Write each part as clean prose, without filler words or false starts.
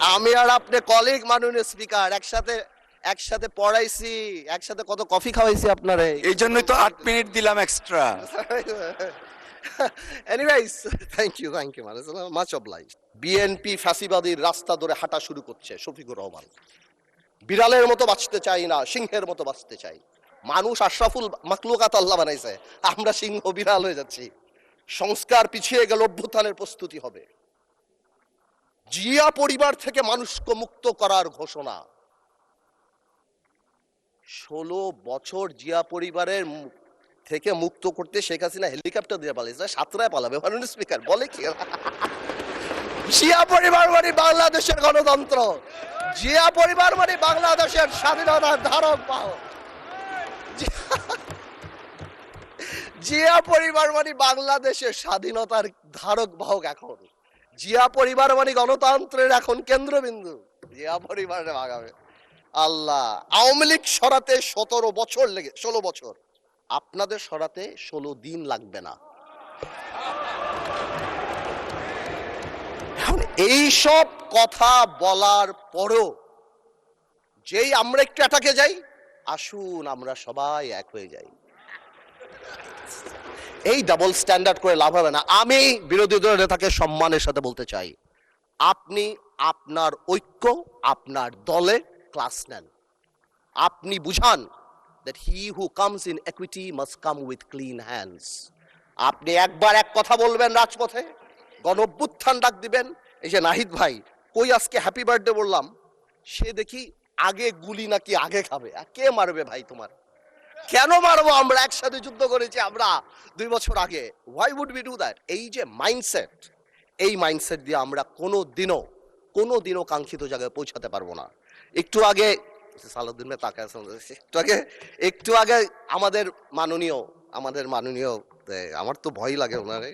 আমি আর আপনি কলিগ, মাননীয় স্পিকার, একসাথে একসাথে পড়াইছি, একসাথে কত কফি খাওয়াইছি আপনারে। এই জন্যই তো 8 মিনিট দিলাম extra. Anyways, thank you much oblige. BNP ফ্যাসিবাদীর রাস্তা ধরে হাঁটা শুরু করছে। শফিকুর রহমান, বিড়ালের মতো বাঁচতে চাই না, সিংহের মতো বাঁচতে চাই। মানুষ আশরাফুল মাখলুকাত আল্লাহ বানাইছে, আমরা সিংহ বিড়াল হয়ে যাচ্ছি। সংস্কার পিছিয়ে গেল, অভ্যুত্থানের প্রস্তুতি হবে। জিয়া পরিবার থেকে মানুষকে মুক্ত করার ঘোষণা। 16 বছর জিয়া পরিবারের থেকে মুক্ত করতে শেখ হাসিনা হেলিকপ্টার দিয়ে পালিয়েছে, সাতরায় পালাবে মাননীয় স্পিকার বলে কি? জিয়া পরিবার মানে বাংলাদেশের গণতন্ত্র, জিয়া পরিবার মানে বাংলাদেশের স্বাধীনতার ধারক বাহক, জিয়া পরিবার মানে বাংলাদেশের স্বাধীনতার ধারক বাহক। এখন জিয়া পরিবার মানে গণতন্ত্রের এখন কেন্দ্রবিন্দু। জিয়া পরিবারে ভাগাবে আল্লাহ। আওয়ামী লীগ সরাতে 17 বছর লেগে 16 বছর, আপনাদের সরাতে 16 দিন লাগবে না। এখন এইসব কথা বলার পরও যেই আমরা একটু অ্যাটাকে যাই, আসুন আমরা সবাই এক হয়ে যাই। এই ডাবল স্ট্যান্ডার্ড করে লাভ হবে না। আমি বিরোধী দলের নেতাকে সম্মানের সাথে বলতে চাই, আপনি আপনার ঐক্য, আপনার দলে ক্লাস নেন। আপনি বুঝান that he who comes in equity must come with clean hands. আপনি একবার এক কথা বলবেন রাজপথে, গণঅভ্যুত্থান ডাক দিবেন। এই যে নাহিদ ভাই কই আজকে হ্যাপি বার্থডে বললাম, সে দেখি আগে গুলি নাকি আগে খাবে। কে মারবে ভাই তোমার? কেন মারবো? আমরা একসাথে যুদ্ধ করেছি আমরা 2 বছর আগে। why would we do that? এই যে মাইন্ডসেট, এই মাইন্ডসেট দিয়ে আমরা কোনোদিনও কাঙ্ক্ষিত জায়গায় পৌঁছাতে পারবো না। একটু আগে সালাউদ্দিন ভাই তাকায় আছে, একটু আগে আমাদের মাননীয় আমার তো ভয় লাগে ওনারে,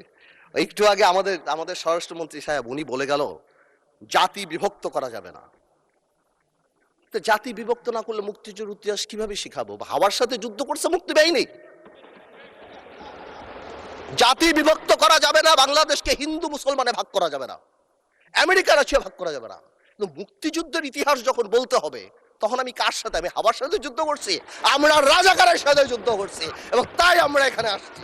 একটু আগে আমাদের স্বরাষ্ট্রমন্ত্রী সাহেব উনি বলে গেল জাতি বিভক্ত করা যাবে না। তো জাতি বিভক্ত না করলে মুক্তিযুদ্ধের ইতিহাস কিভাবে শিখাবো? হাওয়ার সাথে যুদ্ধ করছে মুক্তি বাহিনী। জাতি বিভক্ত করা যাবে না, বাংলাদেশকে হিন্দু মুসলমানে ভাগ করা যাবে না, আমেরিকা রাশিয়া ভাগ করা যাবে না। কিন্তু মুক্তিযুদ্ধের ইতিহাস যখন বলতে হবে, তখন আমি কার সাথে? আমি হাওয়ার সাথে যুদ্ধ করছি, আমরা রাজাকারের সাথে যুদ্ধ করছি, এবং তাই আমরা এখানে আসছি।